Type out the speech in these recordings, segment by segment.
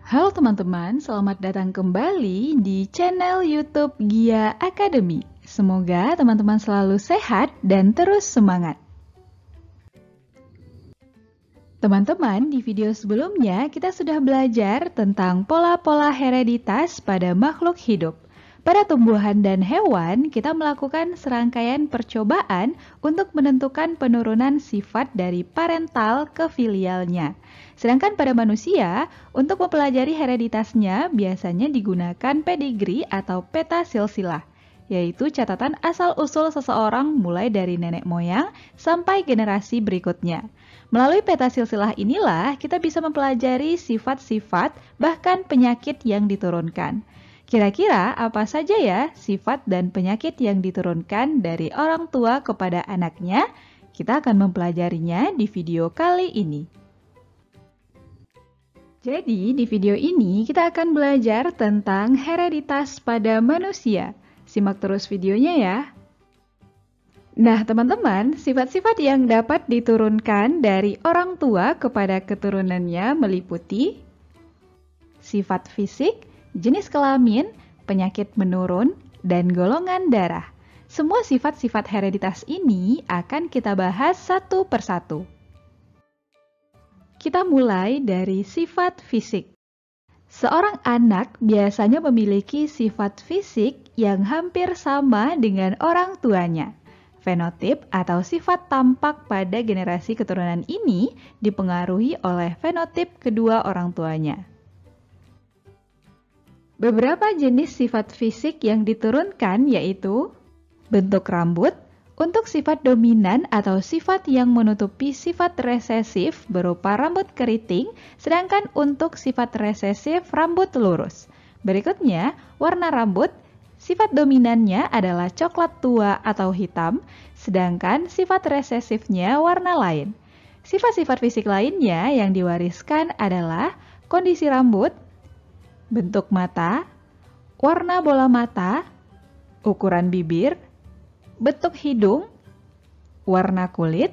Halo teman-teman, selamat datang kembali di channel YouTube Gia Academy. Semoga teman-teman selalu sehat dan terus semangat. Teman-teman, di video sebelumnya kita sudah belajar tentang pola-pola hereditas pada makhluk hidup. Pada tumbuhan dan hewan, kita melakukan serangkaian percobaan untuk menentukan penurunan sifat dari parental ke filialnya. Sedangkan pada manusia, untuk mempelajari hereditasnya biasanya digunakan pedigree atau peta silsilah, yaitu catatan asal-usul seseorang mulai dari nenek moyang sampai generasi berikutnya. Melalui peta silsilah inilah kita bisa mempelajari sifat-sifat bahkan penyakit yang diturunkan. Kira-kira apa saja ya sifat dan penyakit yang diturunkan dari orang tua kepada anaknya? Kita akan mempelajarinya di video kali ini. Jadi di video ini kita akan belajar tentang hereditas pada manusia. Simak terus videonya ya. Nah teman-teman, sifat-sifat yang dapat diturunkan dari orang tua kepada keturunannya meliputi sifat fisik, jenis kelamin, penyakit menurun, dan golongan darah. Semua sifat-sifat hereditas ini akan kita bahas satu persatu. Kita mulai dari sifat fisik. Seorang anak biasanya memiliki sifat fisik yang hampir sama dengan orang tuanya. Fenotip atau sifat tampak pada generasi keturunan ini dipengaruhi oleh fenotip kedua orang tuanya. Beberapa jenis sifat fisik yang diturunkan yaitu bentuk rambut. Untuk sifat dominan atau sifat yang menutupi sifat resesif berupa rambut keriting, sedangkan untuk sifat resesif rambut lurus. Berikutnya, warna rambut. Sifat dominannya adalah coklat tua atau hitam, sedangkan sifat resesifnya warna lain. Sifat-sifat fisik lainnya yang diwariskan adalah kondisi rambut, bentuk mata, warna bola mata, ukuran bibir, bentuk hidung, warna kulit,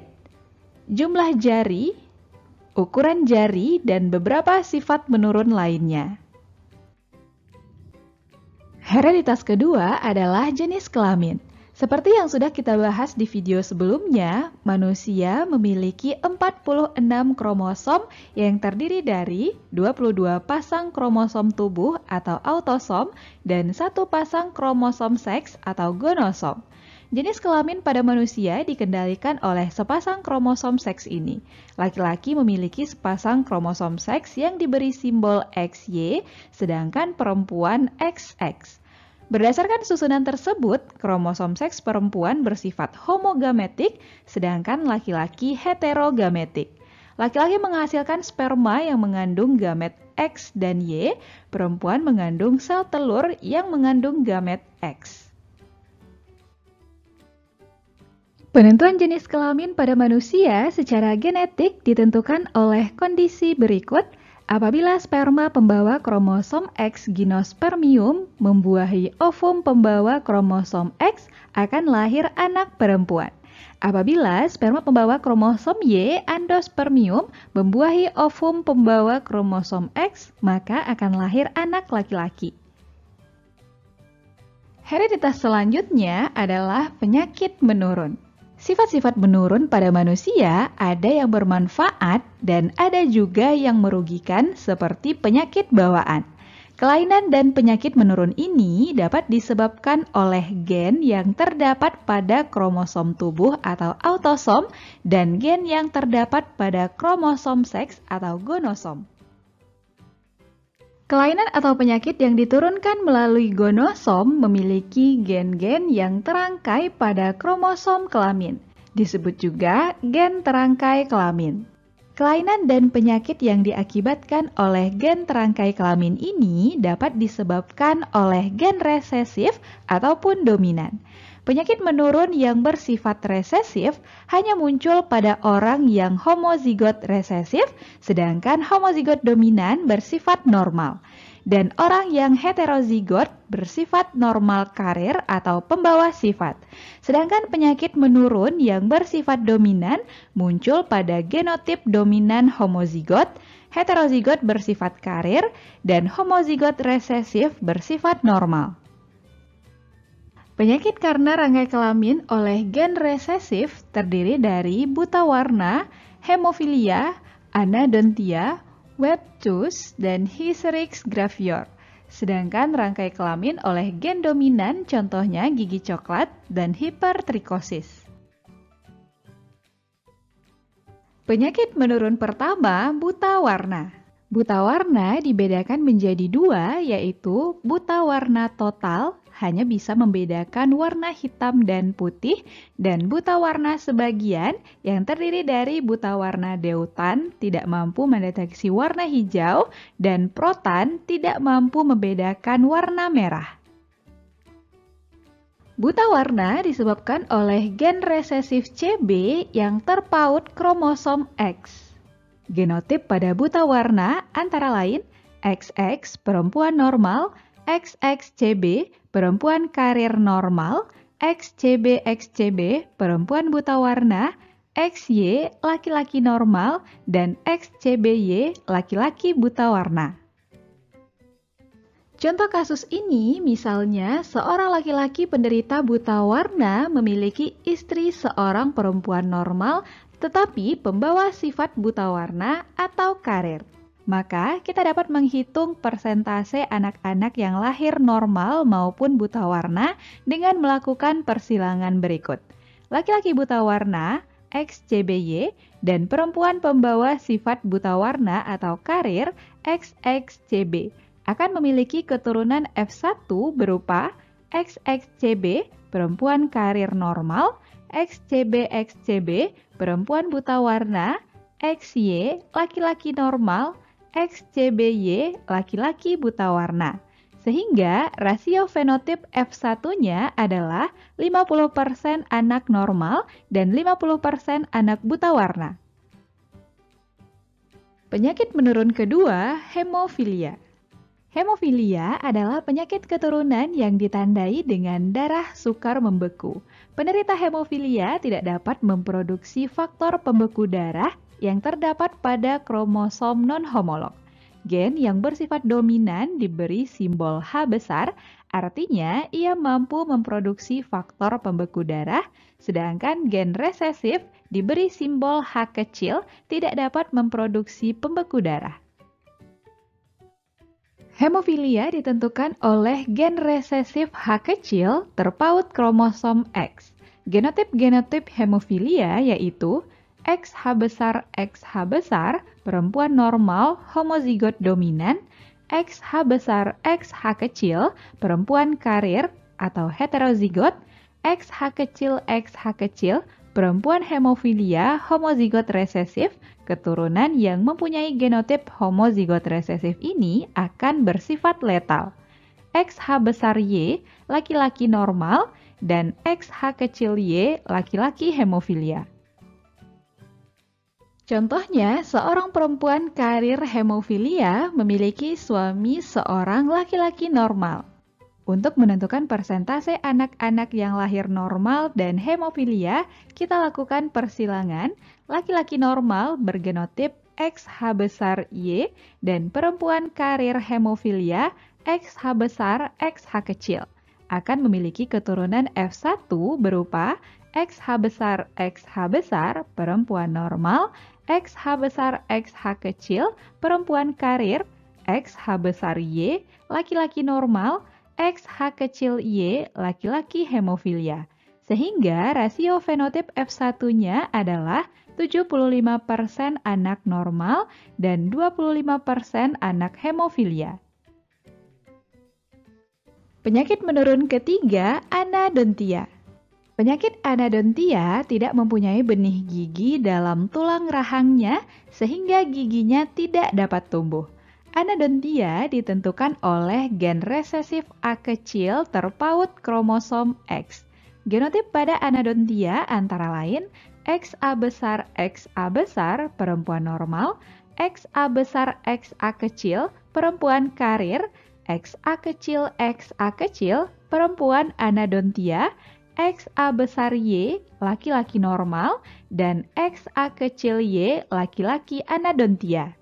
jumlah jari, ukuran jari, dan beberapa sifat menurun lainnya. Hereditas kedua adalah jenis kelamin. Seperti yang sudah kita bahas di video sebelumnya, manusia memiliki 46 kromosom yang terdiri dari 22 pasang kromosom tubuh atau autosom dan 1 pasang kromosom seks atau gonosom. Jenis kelamin pada manusia dikendalikan oleh sepasang kromosom seks ini. Laki-laki memiliki sepasang kromosom seks yang diberi simbol XY, sedangkan perempuan XX. Berdasarkan susunan tersebut, kromosom seks perempuan bersifat homogametik, sedangkan laki-laki heterogametik. Laki-laki menghasilkan sperma yang mengandung gamet X dan Y, perempuan mengandung sel telur yang mengandung gamet X. Penentuan jenis kelamin pada manusia secara genetik ditentukan oleh kondisi berikut. Apabila sperma pembawa kromosom X gimnospermium membuahi ovum pembawa kromosom X, akan lahir anak perempuan. Apabila sperma pembawa kromosom Y endospermium membuahi ovum pembawa kromosom X, maka akan lahir anak laki-laki. Hereditas selanjutnya adalah penyakit menurun. Sifat-sifat menurun pada manusia ada yang bermanfaat dan ada juga yang merugikan seperti penyakit bawaan. Kelainan dan penyakit menurun ini dapat disebabkan oleh gen yang terdapat pada kromosom tubuh atau autosom dan gen yang terdapat pada kromosom seks atau gonosom. Kelainan atau penyakit yang diturunkan melalui gonosom memiliki gen-gen yang terangkai pada kromosom kelamin. Disebut juga gen terangkai kelamin. Kelainan dan penyakit yang diakibatkan oleh gen terangkai kelamin ini dapat disebabkan oleh gen resesif ataupun dominan. Penyakit menurun yang bersifat resesif hanya muncul pada orang yang homozigot resesif, sedangkan homozigot dominan bersifat normal. Dan orang yang heterozigot bersifat normal karir atau pembawa sifat. Sedangkan penyakit menurun yang bersifat dominan muncul pada genotip dominan homozigot heterozigot bersifat karir, dan homozigot resesif bersifat normal. Penyakit karena rangkai kelamin oleh gen resesif terdiri dari buta warna, hemofilia, anadontia, Webtus, dan Hystrix gravior. Sedangkan rangkai kelamin oleh gen dominan contohnya gigi coklat dan hipertrikosis. Penyakit menurun pertama, buta warna. Buta warna dibedakan menjadi dua, yaitu buta warna total, hanya bisa membedakan warna hitam dan putih, dan buta warna sebagian yang terdiri dari buta warna deutan tidak mampu mendeteksi warna hijau dan protan tidak mampu membedakan warna merah. Buta warna disebabkan oleh gen resesif CB yang terpaut kromosom X. Genotip pada buta warna antara lain XX perempuan normal, XXCB perempuan karir normal, XCB-XCB perempuan buta warna, XY laki-laki normal, dan XCBY laki-laki buta warna. Contoh kasus ini misalnya seorang laki-laki penderita buta warna memiliki istri seorang perempuan normal tetapi pembawa sifat buta warna atau karir. Maka kita dapat menghitung persentase anak-anak yang lahir normal maupun buta warna dengan melakukan persilangan berikut. Laki-laki buta warna XCBY dan perempuan pembawa sifat buta warna atau karir XXCB akan memiliki keturunan F1 berupa XXCB perempuan karir normal, XCB-XCB perempuan buta warna, XY laki-laki normal, XCBY laki-laki buta warna. Sehingga rasio fenotip F1-nya adalah 50% anak normal dan 50% anak buta warna. Penyakit menurun kedua, hemofilia. Hemofilia adalah penyakit keturunan yang ditandai dengan darah sukar membeku. Penderita hemofilia tidak dapat memproduksi faktor pembeku darah yang terdapat pada kromosom non-homolog. Gen yang bersifat dominan diberi simbol H besar, artinya ia mampu memproduksi faktor pembeku darah, sedangkan gen resesif diberi simbol H kecil tidak dapat memproduksi pembeku darah. Hemofilia ditentukan oleh gen resesif H kecil terpaut kromosom X. Genotip-genotip hemofilia yaitu XH besar perempuan normal homozigot dominan, XH besar XH kecil perempuan karir atau heterozigot, XH kecil perempuan hemofilia homozigot resesif. Keturunan yang mempunyai genotip homozigot resesif ini akan bersifat letal. XH besar Y laki-laki normal dan XH kecil Y laki-laki hemofilia. Contohnya, seorang perempuan karir hemofilia memiliki suami seorang laki-laki normal. Untuk menentukan persentase anak-anak yang lahir normal dan hemofilia, kita lakukan persilangan laki-laki normal bergenotip XH besar Y dan perempuan karir hemofilia XH besar XH kecil akan memiliki keturunan F1 berupa XH besar perempuan normal, XH besar XH kecil perempuan karir, XH besar Y laki-laki normal, XH kecil Y laki-laki hemofilia. Sehingga rasio fenotip F1-nya adalah 75% anak normal dan 25% anak hemofilia. Penyakit menurun ketiga, anadontia. Penyakit anadontia tidak mempunyai benih gigi dalam tulang rahangnya sehingga giginya tidak dapat tumbuh. Anadontia ditentukan oleh gen resesif A kecil terpaut kromosom X. Genotip pada anadontia antara lain XA besar perempuan normal, XA besar XA kecil perempuan karir, XA kecil perempuan anadontia, XA besar Y laki-laki normal, dan XA kecil Y laki-laki anadontia.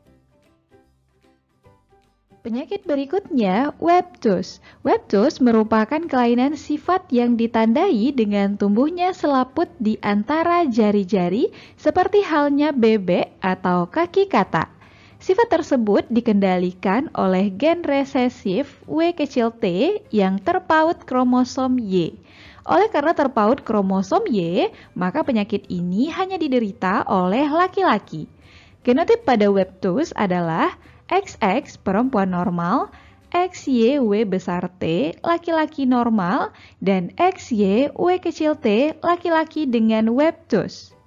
Penyakit berikutnya, Webtus. Webtus merupakan kelainan sifat yang ditandai dengan tumbuhnya selaput di antara jari-jari seperti halnya bebek atau kaki kata. Sifat tersebut dikendalikan oleh gen resesif W(T) yang terpaut kromosom Y. Oleh karena terpaut kromosom Y, maka penyakit ini hanya diderita oleh laki-laki. Genotip pada Webtus adalah XX perempuan normal, XY besar T laki-laki normal, dan XY W(T) laki-laki dengan Webtus.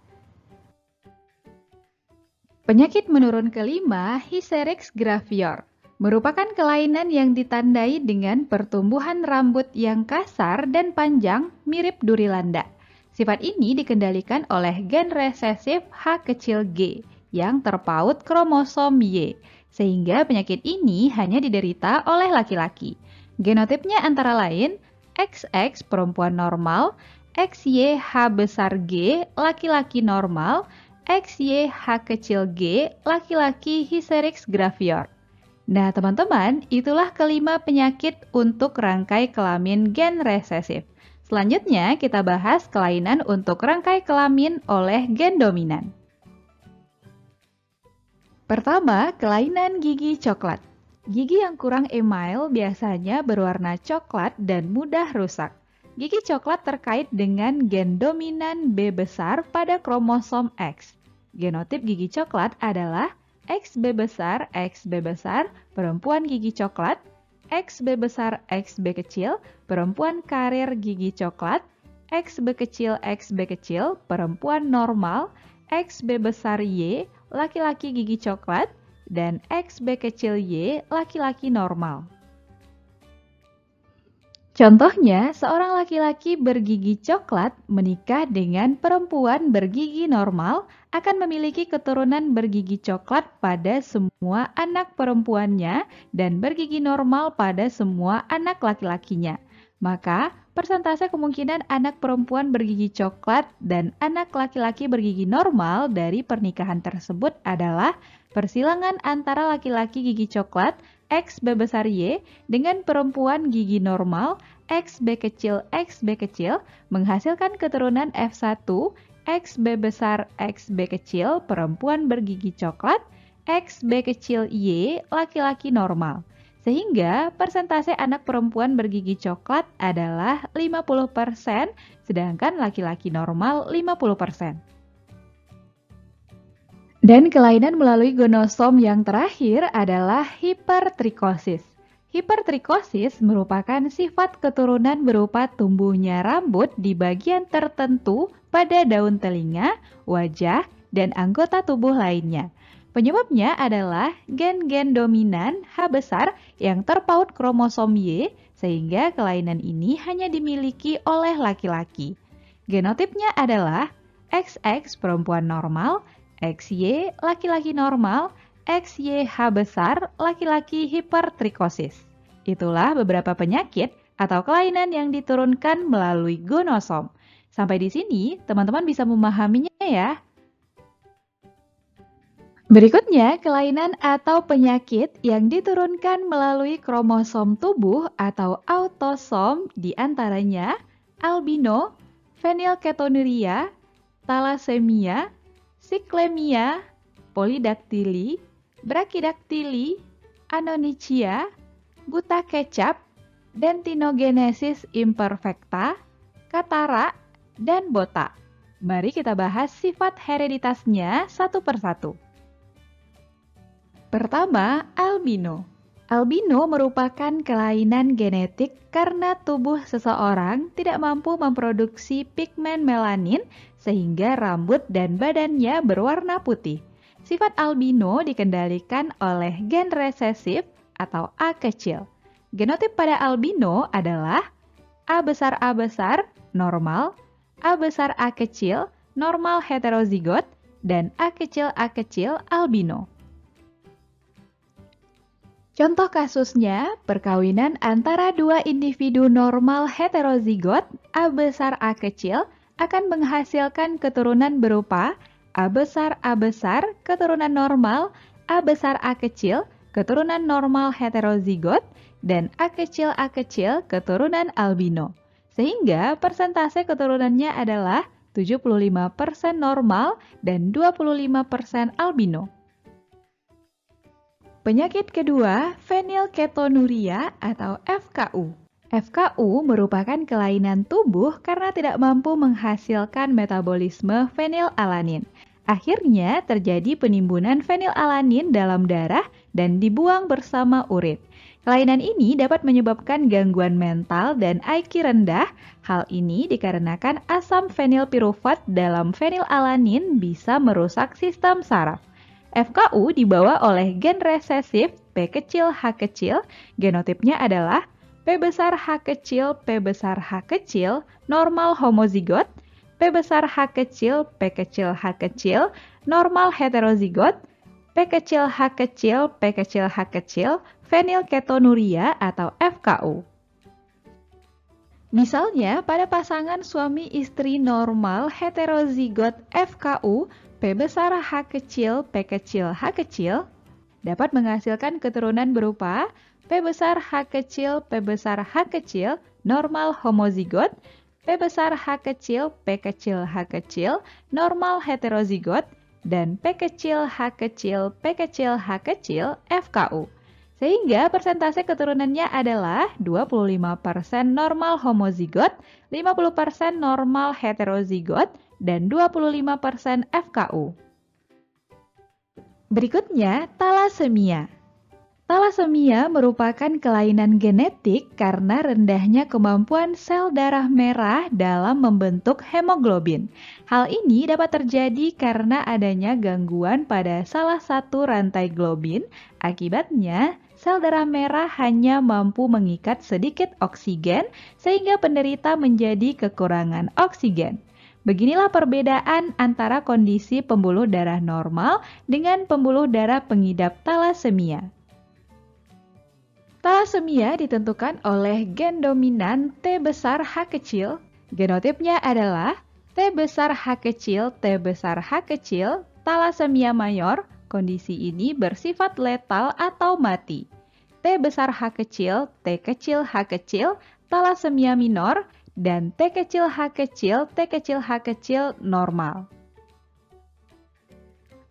Penyakit menurun kelima, Hystrix gravior, merupakan kelainan yang ditandai dengan pertumbuhan rambut yang kasar dan panjang mirip duri landak. Sifat ini dikendalikan oleh gen resesif H(G) yang terpaut kromosom Y, sehingga penyakit ini hanya diderita oleh laki-laki. Genotipnya antara lain XX perempuan normal, XY H besar G laki-laki normal, XY H(G) laki-laki Hystrix gravior. Nah teman-teman, itulah kelima penyakit untuk rangkai kelamin gen resesif. Selanjutnya kita bahas kelainan untuk rangkai kelamin oleh gen dominan. Pertama, kelainan gigi coklat. Gigi yang kurang email biasanya berwarna coklat dan mudah rusak. Gigi coklat terkait dengan gen dominan B besar pada kromosom X. Genotip gigi coklat adalah XB besar perempuan gigi coklat, XB besar XB kecil perempuan karir gigi coklat, XB kecil perempuan normal, XB besar Y laki-laki gigi coklat, dan XB kecil Y laki-laki normal. Contohnya, seorang laki-laki bergigi coklat menikah dengan perempuan bergigi normal akan memiliki keturunan bergigi coklat pada semua anak perempuannya dan bergigi normal pada semua anak laki-lakinya. Maka, persentase kemungkinan anak perempuan bergigi coklat dan anak laki-laki bergigi normal dari pernikahan tersebut adalah persilangan antara laki-laki gigi coklat XB besar Y dengan perempuan gigi normal XB kecil menghasilkan keturunan F1 XB besar XB kecil perempuan bergigi coklat XB kecil Y laki-laki normal. Sehingga persentase anak perempuan bergigi coklat adalah 50%, sedangkan laki-laki normal 50%. Dan kelainan melalui gonosom yang terakhir adalah hipertrikosis. Hipertrikosis merupakan sifat keturunan berupa tumbuhnya rambut di bagian tertentu pada daun telinga, wajah, dan anggota tubuh lainnya. Penyebabnya adalah gen-gen dominan H besar yang terpaut kromosom Y, sehingga kelainan ini hanya dimiliki oleh laki-laki. Genotipnya adalah XX perempuan normal, XY laki-laki normal, XY H besar laki-laki hipertrikosis. Itulah beberapa penyakit atau kelainan yang diturunkan melalui gonosom. Sampai di sini, teman-teman bisa memahaminya ya. Berikutnya, kelainan atau penyakit yang diturunkan melalui kromosom tubuh atau autosom diantaranya albino, fenilketonuria, thalassemia, siklemia, polidaktili, brakidaktili, anonychia, buta kecap, dentinogenesis imperfecta, katarak, dan botak. Mari kita bahas sifat hereditasnya satu persatu. Pertama, albino. Albino merupakan kelainan genetik karena tubuh seseorang tidak mampu memproduksi pigmen melanin sehingga rambut dan badannya berwarna putih. Sifat albino dikendalikan oleh gen resesif atau A kecil. Genotip pada albino adalah A besar normal, A besar A kecil normal heterozigot, dan A kecil albino. Contoh kasusnya, perkawinan antara dua individu normal heterozigot A besar A kecil akan menghasilkan keturunan berupa A besar keturunan normal, A besar A kecil, keturunan normal heterozigot, dan A kecil keturunan albino. Sehingga persentase keturunannya adalah 75% normal dan 25% albino. Penyakit kedua, fenilketonuria atau FKU. FKU merupakan kelainan tubuh karena tidak mampu menghasilkan metabolisme fenilalanin. Akhirnya terjadi penimbunan fenilalanin dalam darah dan dibuang bersama urin. Kelainan ini dapat menyebabkan gangguan mental dan IQ rendah. Hal ini dikarenakan asam fenilpirufat dalam fenilalanin bisa merusak sistem saraf. FKU dibawa oleh gen resesif P kecil H kecil, genotipnya adalah P besar H kecil P besar H kecil, normal homozigot, P besar H kecil P kecil H kecil, normal heterozigot, P kecil H kecil P kecil H kecil, fenilketonuria atau FKU. Misalnya, pada pasangan suami istri normal heterozigot FKU, P besar H kecil P kecil H kecil, dapat menghasilkan keturunan berupa P besar H kecil P besar H kecil, normal homozigot, P besar H kecil P kecil H kecil, normal heterozigot, dan P kecil H kecil P kecil H kecil FKU. Sehingga persentase keturunannya adalah 25% normal homozigot, 50% normal heterozigot, dan 25% FKU. Berikutnya, talasemia. Talasemia merupakan kelainan genetik karena rendahnya kemampuan sel darah merah dalam membentuk hemoglobin. Hal ini dapat terjadi karena adanya gangguan pada salah satu rantai globin. Akibatnya, sel darah merah hanya mampu mengikat sedikit oksigen sehingga penderita menjadi kekurangan oksigen. Beginilah perbedaan antara kondisi pembuluh darah normal dengan pembuluh darah pengidap talasemia. Talasemia ditentukan oleh gen dominan T besar H kecil. Genotipnya adalah T besar H kecil T besar H kecil, talasemia mayor. Kondisi ini bersifat letal atau mati. T besar H kecil T kecil H kecil, talasemia minor, dan T kecil H kecil T kecil H kecil normal.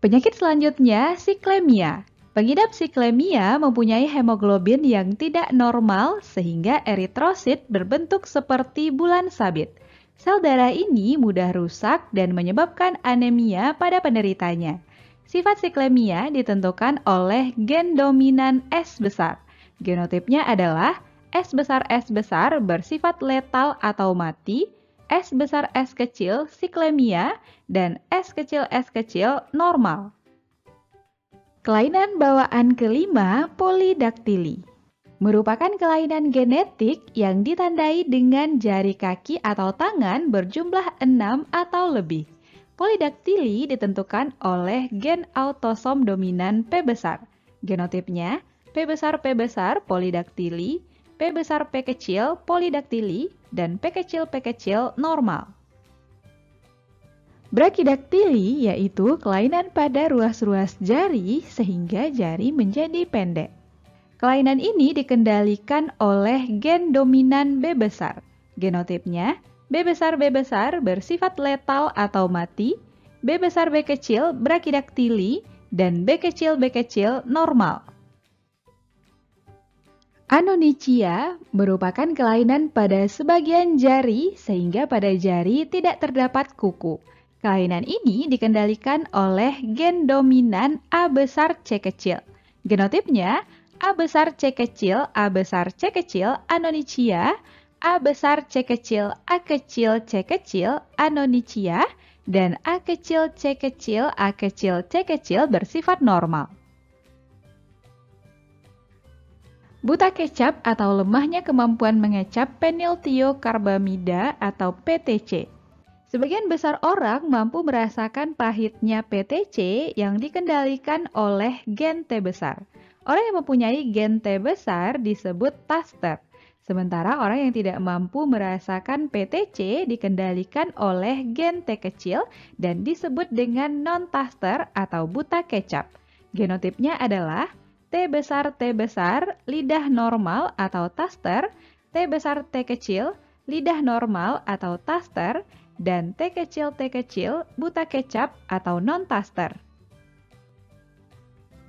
Penyakit selanjutnya, siklemia. Pengidap siklemia mempunyai hemoglobin yang tidak normal sehingga eritrosit berbentuk seperti bulan sabit. Sel darah ini mudah rusak dan menyebabkan anemia pada penderitanya. Sifat siklemia ditentukan oleh gen dominan S besar. Genotipnya adalah S besar bersifat letal atau mati, S besar S kecil siklemia, dan S kecil normal. Kelainan bawaan kelima, polidaktili. Merupakan kelainan genetik yang ditandai dengan jari kaki atau tangan berjumlah 6 atau lebih. Polidaktili ditentukan oleh gen autosom dominan P besar. Genotipnya P besar polidaktili, P besar P kecil polidaktili, dan P kecil normal. Brakidaktili yaitu kelainan pada ruas-ruas jari sehingga jari menjadi pendek. Kelainan ini dikendalikan oleh gen dominan B besar. Genotipnya B besar bersifat letal atau mati, B besar B kecil brakidaktili, dan B kecil normal. Anonychia merupakan kelainan pada sebagian jari sehingga pada jari tidak terdapat kuku. Kelainan ini dikendalikan oleh gen dominan A besar C kecil. Genotipnya A besar C kecil anonychia, A besar C kecil A kecil C kecil anonychia, dan A kecil C kecil A kecil C kecil bersifat normal. Buta kecap atau lemahnya kemampuan mengecap peniltiokarbamida atau PTC. Sebagian besar orang mampu merasakan pahitnya PTC yang dikendalikan oleh gen T besar. Orang yang mempunyai gen T besar disebut taster. Sementara orang yang tidak mampu merasakan PTC dikendalikan oleh gen T kecil dan disebut dengan non-taster atau buta kecap. Genotipnya adalah T besar, lidah normal atau taster, T besar T kecil, lidah normal atau taster, dan T kecil, buta kecap atau non-taster.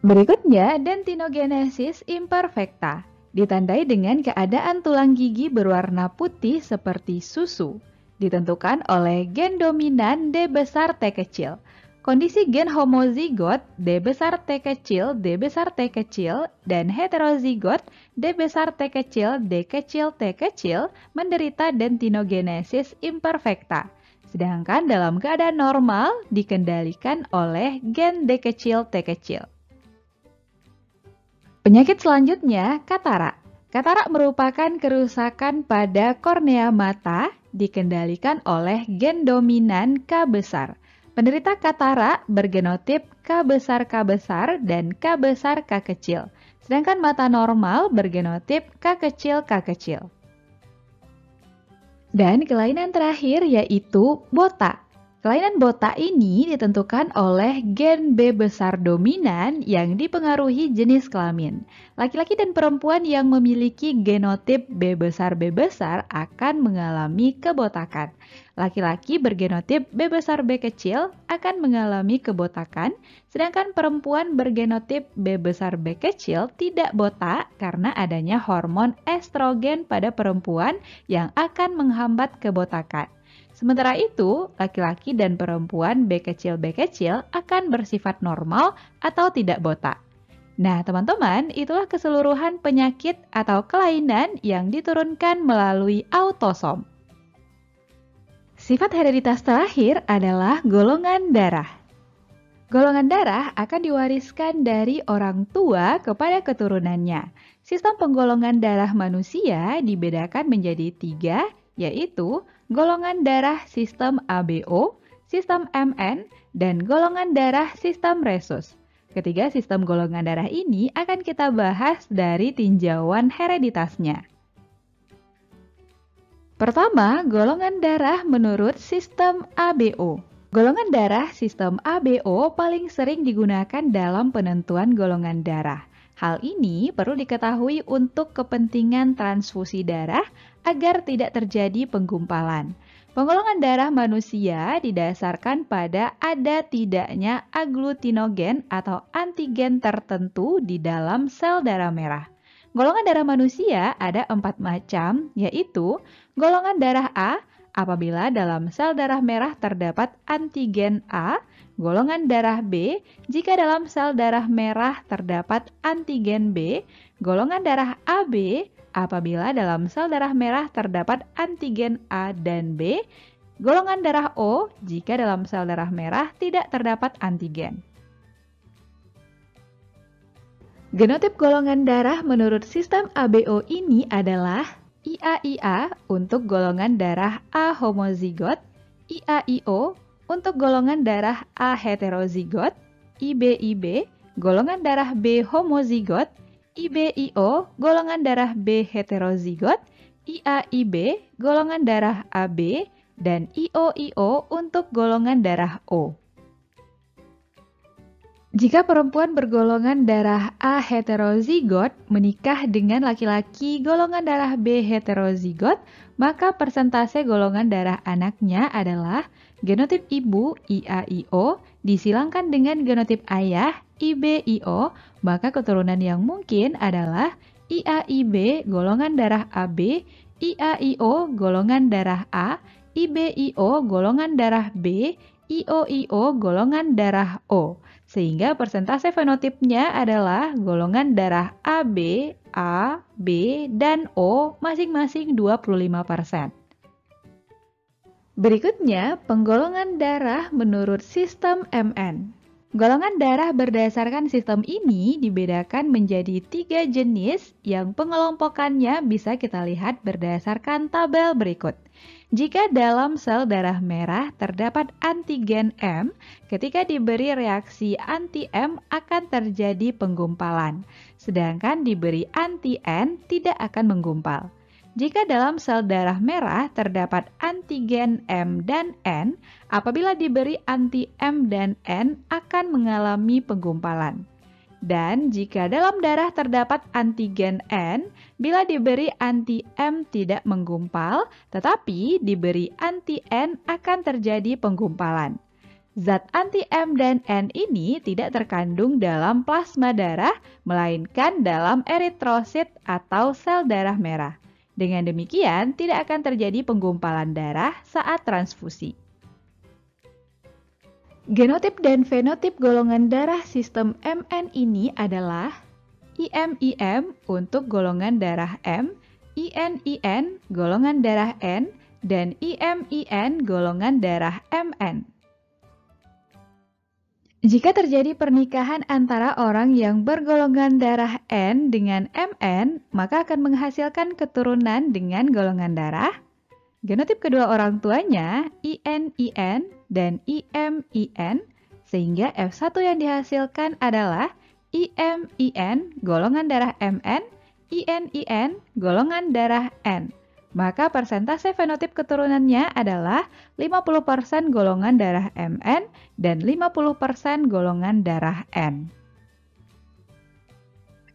Berikutnya, dentinogenesis imperfecta, ditandai dengan keadaan tulang gigi berwarna putih seperti susu, ditentukan oleh gen dominan D besar T kecil. Kondisi gen homozigot D besar T kecil, dan heterozigot D besar T kecil, T kecil menderita dentinogenesis imperfecta. Sedangkan dalam keadaan normal dikendalikan oleh gen D kecil, T kecil. Penyakit selanjutnya, katarak. Katarak merupakan kerusakan pada kornea mata dikendalikan oleh gen dominan K besar. Penderita katarak bergenotip K besar dan K besar K kecil. Sedangkan mata normal bergenotip K kecil. Dan kelainan terakhir yaitu botak. Kelainan botak ini ditentukan oleh gen B besar dominan yang dipengaruhi jenis kelamin. Laki-laki dan perempuan yang memiliki genotip B besar akan mengalami kebotakan. Laki-laki bergenotip B besar B kecil akan mengalami kebotakan, sedangkan perempuan bergenotip B besar B kecil tidak botak karena adanya hormon estrogen pada perempuan yang akan menghambat kebotakan. Sementara itu, laki-laki dan perempuan B kecil akan bersifat normal atau tidak botak. Nah, teman-teman, itulah keseluruhan penyakit atau kelainan yang diturunkan melalui autosom. Sifat hereditas terakhir adalah golongan darah. Golongan darah akan diwariskan dari orang tua kepada keturunannya. Sistem penggolongan darah manusia dibedakan menjadi 3, yaitu golongan darah sistem ABO, sistem MN, dan golongan darah sistem Rhesus. Ketiga sistem golongan darah ini akan kita bahas dari tinjauan hereditasnya. Pertama, golongan darah menurut sistem ABO. Golongan darah sistem ABO paling sering digunakan dalam penentuan golongan darah. Hal ini perlu diketahui untuk kepentingan transfusi darah agar tidak terjadi penggumpalan. Penggolongan darah manusia didasarkan pada ada tidaknya agglutinogen atau antigen tertentu di dalam sel darah merah. Golongan darah manusia ada 4 macam, yaitu golongan darah A apabila dalam sel darah merah terdapat antigen A, golongan darah B jika dalam sel darah merah terdapat antigen B, golongan darah AB apabila dalam sel darah merah terdapat antigen A dan B, golongan darah O jika dalam sel darah merah tidak terdapat antigen. Genotip golongan darah menurut sistem ABO ini adalah IAIA untuk golongan darah A homozigot, IAIO untuk golongan darah A heterozigot, IBIB golongan darah B homozigot, IBIO golongan darah B heterozigot, IAIB golongan darah AB, dan IOIO untuk golongan darah O. Jika perempuan bergolongan darah A heterozigot menikah dengan laki-laki golongan darah B heterozigot, maka persentase golongan darah anaknya adalah genotip ibu IAIO disilangkan dengan genotip ayah IBIO, maka keturunan yang mungkin adalah IAIB golongan darah AB, IAIO golongan darah A, IBIO golongan darah B, IOIO golongan darah O. Sehingga persentase fenotipnya adalah golongan darah AB, A, B, dan O masing-masing 25%. Berikutnya, penggolongan darah menurut sistem MN. Golongan darah berdasarkan sistem ini dibedakan menjadi 3 jenis yang pengelompokannya bisa kita lihat berdasarkan tabel berikut. Jika dalam sel darah merah terdapat antigen M, ketika diberi reaksi anti-M akan terjadi penggumpalan, sedangkan diberi anti-N tidak akan menggumpal. Jika dalam sel darah merah terdapat antigen M dan N, apabila diberi anti-M dan N akan mengalami penggumpalan. Dan jika dalam darah terdapat antigen N, bila diberi anti-M tidak menggumpal, tetapi diberi anti-N akan terjadi penggumpalan. Zat anti-M dan N ini tidak terkandung dalam plasma darah, melainkan dalam eritrosit atau sel darah merah. Dengan demikian, tidak akan terjadi penggumpalan darah saat transfusi. Genotip dan fenotip golongan darah sistem MN ini adalah IM-IM untuk golongan darah M, IN-IN golongan darah N, dan IM-IN golongan darah MN. Jika terjadi pernikahan antara orang yang bergolongan darah N dengan MN, maka akan menghasilkan keturunan dengan golongan darah. Genotip kedua orang tuanya IN-IN dan IM-IN, sehingga F1 yang dihasilkan adalah IM-IN golongan darah MN, IN-IN golongan darah N. Maka persentase fenotip keturunannya adalah 50% golongan darah MN dan 50% golongan darah N.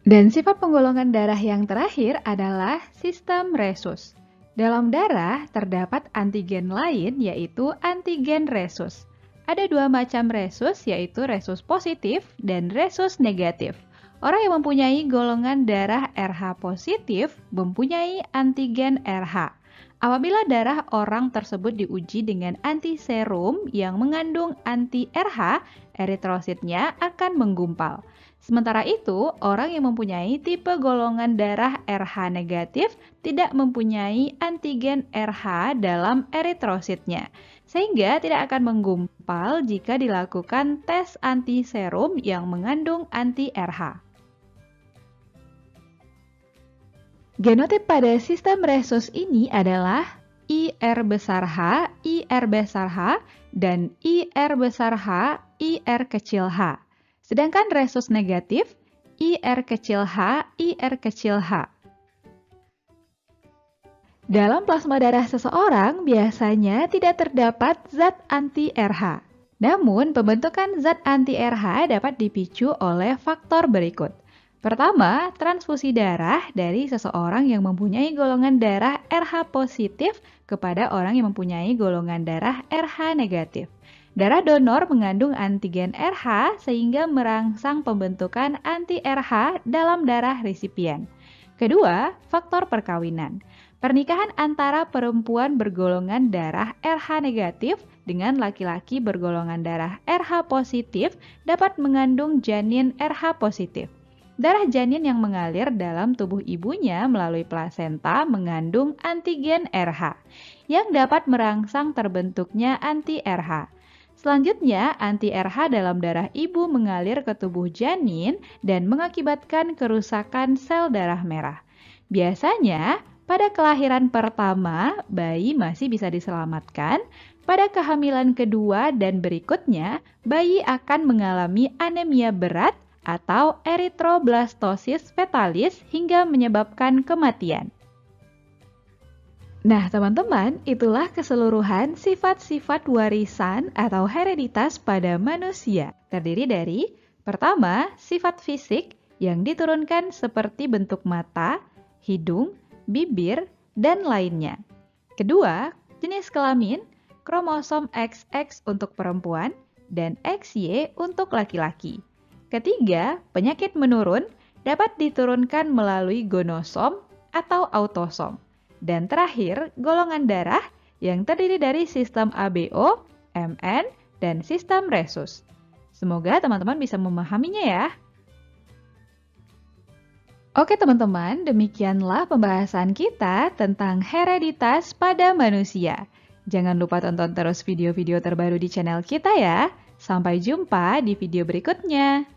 Dan sifat penggolongan darah yang terakhir adalah sistem resus. Dalam darah terdapat antigen lain yaitu antigen resus. Ada dua macam resus yaitu resus positif dan resus negatif. Orang yang mempunyai golongan darah RH positif mempunyai antigen RH. Apabila darah orang tersebut diuji dengan antiserum yang mengandung anti-RH, eritrositnya akan menggumpal. Sementara itu, orang yang mempunyai tipe golongan darah RH negatif tidak mempunyai antigen RH dalam eritrositnya, sehingga tidak akan menggumpal jika dilakukan tes antiserum yang mengandung anti-RH. Genotip pada sistem resus ini adalah IR besar H, IR besar H, dan IR besar H, IR kecil H. Sedangkan resus negatif, IR kecil H, IR kecil H. Dalam plasma darah seseorang biasanya tidak terdapat zat anti-RH. Namun, pembentukan zat anti-RH dapat dipicu oleh faktor berikut. Pertama, transfusi darah dari seseorang yang mempunyai golongan darah RH positif kepada orang yang mempunyai golongan darah RH negatif. Darah donor mengandung antigen RH sehingga merangsang pembentukan anti-RH dalam darah resipien. Kedua, faktor perkawinan. Pernikahan antara perempuan bergolongan darah RH negatif dengan laki-laki bergolongan darah RH positif dapat mengandung janin RH positif. Darah janin yang mengalir dalam tubuh ibunya melalui plasenta mengandung antigen RH yang dapat merangsang terbentuknya anti-RH. Selanjutnya, anti-RH dalam darah ibu mengalir ke tubuh janin dan mengakibatkan kerusakan sel darah merah. Biasanya, pada kelahiran pertama, bayi masih bisa diselamatkan. Pada kehamilan kedua dan berikutnya, bayi akan mengalami anemia berat atau eritroblastosis fetalis hingga menyebabkan kematian. Nah, teman-teman, itulah keseluruhan sifat-sifat warisan atau hereditas pada manusia. Terdiri dari, pertama, sifat fisik yang diturunkan seperti bentuk mata, hidung, bibir, dan lainnya. Kedua, jenis kelamin, kromosom XX untuk perempuan dan XY untuk laki-laki. Ketiga, penyakit menurun dapat diturunkan melalui gonosom atau autosom. Dan terakhir, golongan darah yang terdiri dari sistem ABO, MN, dan sistem resus. Semoga teman-teman bisa memahaminya ya. Oke teman-teman, demikianlah pembahasan kita tentang hereditas pada manusia. Jangan lupa tonton terus video-video terbaru di channel kita ya. Sampai jumpa di video berikutnya.